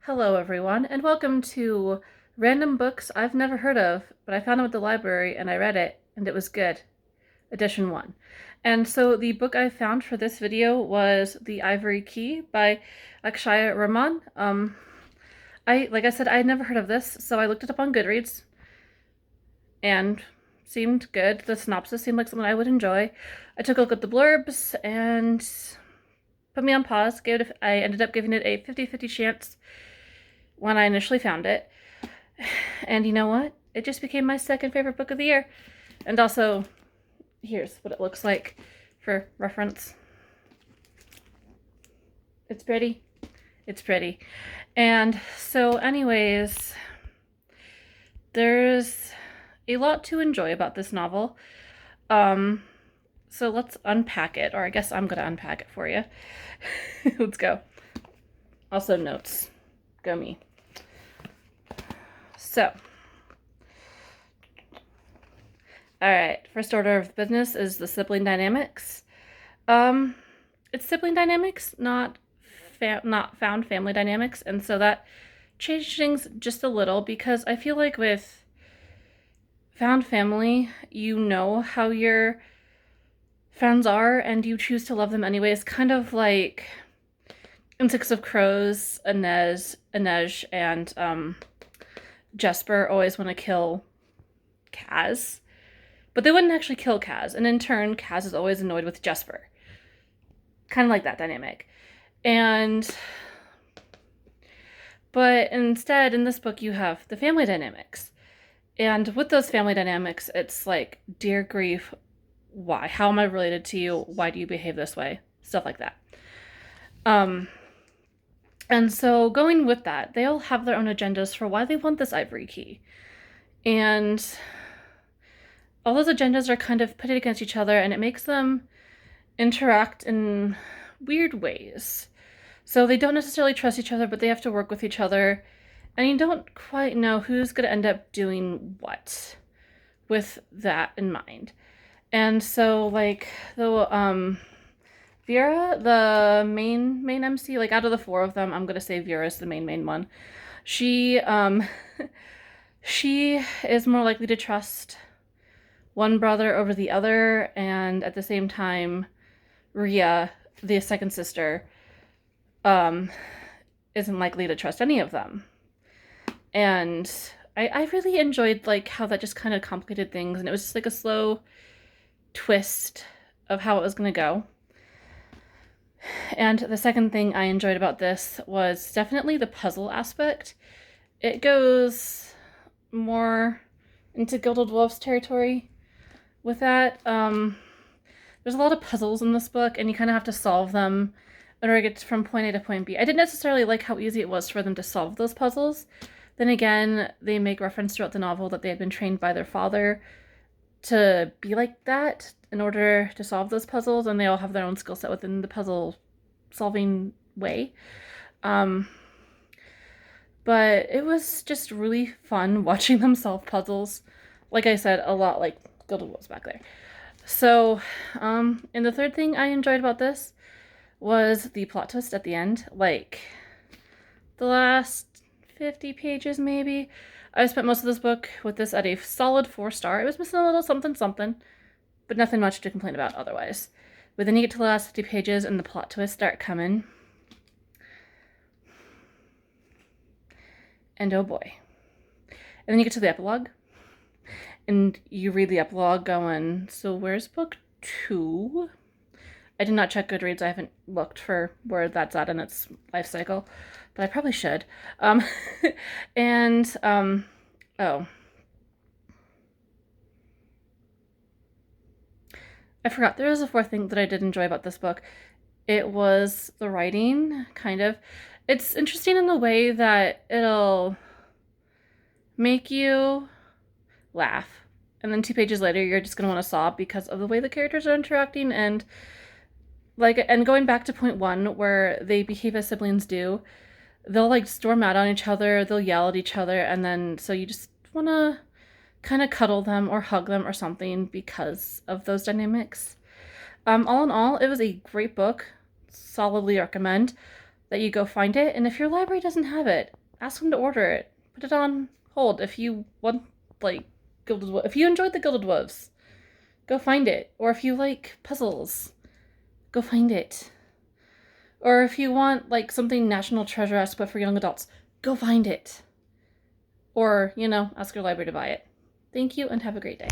Hello everyone, and welcome to Random Books I've Never Heard of, but I found them at the library and I read it, and it was good. Edition 1. And so the book I found for this video was The Ivory Key by Akshaya Rahman. Like I said, I had never heard of this, so I looked it up on Goodreads, and seemed good. The synopsis seemed like something I would enjoy. I took a look at the blurbs and put me on pause. I ended up giving it a 50-50 chance when I initially found it. And you know what? It just became my second favorite book of the year. And also, here's what it looks like for reference. It's pretty. It's pretty. And so anyways, there's a lot to enjoy about this novel. So let's unpack it, or I guess I'm gonna unpack it for you. Let's go. Also notes. Go me. So, alright, first order of business is the sibling dynamics. It's sibling dynamics, not found family dynamics, and so that changed things just a little, because I feel like with found family, you know how your friends are, and you choose to love them anyways, kind of like in Six of Crows, Inej and Jesper always want to kill Kaz, but they wouldn't actually kill Kaz, and in turn, Kaz is always annoyed with Jesper. Kind of like that dynamic. But instead, in this book, you have the family dynamics. And with those family dynamics, it's like, dear grief, why? How am I related to you? Why do you behave this way? Stuff like that. And so going with that, they all have their own agendas for why they want this ivory key. And all those agendas are kind of pitted against each other, and it makes them interact in weird ways. So they don't necessarily trust each other, but they have to work with each other. And you don't quite know who's going to end up doing what with that in mind. And so, like, Vera, the main MC, like, out of the four of them, I'm gonna say Vera's the main one. She is more likely to trust one brother over the other, and at the same time, Ria, the second sister, isn't likely to trust any of them. And I really enjoyed, like, how that just kind of complicated things, and it was just like a slow twist of how it was gonna go. And the second thing I enjoyed about this was definitely the puzzle aspect. It goes more into Gilded Wolf's territory with that. There's a lot of puzzles in this book, and you kind of have to solve them in order to get from point A to point B. I didn't necessarily like how easy it was for them to solve those puzzles. Then again, they make reference throughout the novel that they had been trained by their father to be like that in order to solve those puzzles, and they all have their own skill set within the puzzle solving way. But it was just really fun watching them solve puzzles. Like I said, a lot like Gilded Wolves back there. So, and the third thing I enjoyed about this was the plot twist at the end. Like, the last 50 pages maybe. I spent most of this book with this at a solid 4-star. It was missing a little something, but nothing much to complain about otherwise. But then you get to the last 50 pages and the plot twists start coming. And oh boy. And then you get to the epilogue. And you read the epilogue going, so where's book 2? I did not check Goodreads. I haven't looked for where that's at in its life cycle, but I probably should. Oh. I forgot. There was a fourth thing that I did enjoy about this book. It was the writing, kind of. It's interesting in the way that it'll make you laugh, and then 2 pages later, you're just going to want to sob because of the way the characters are interacting, and going back to point 1, where they behave as siblings do, they'll, like, storm out on each other, they'll yell at each other, and then, so you just want to kind of cuddle them or hug them or something because of those dynamics. All in all, it was a great book. Solidly recommend. that you go find it. And if your library doesn't have it, ask them to order it. Put it on hold if you want, like, if you enjoyed the Gilded Wolves, go find it. Or if you like puzzles, go find it. Or if you want, like, something National Treasure-esque but for young adults, go find it. Or, you know, ask your library to buy it. Thank you and have a great day.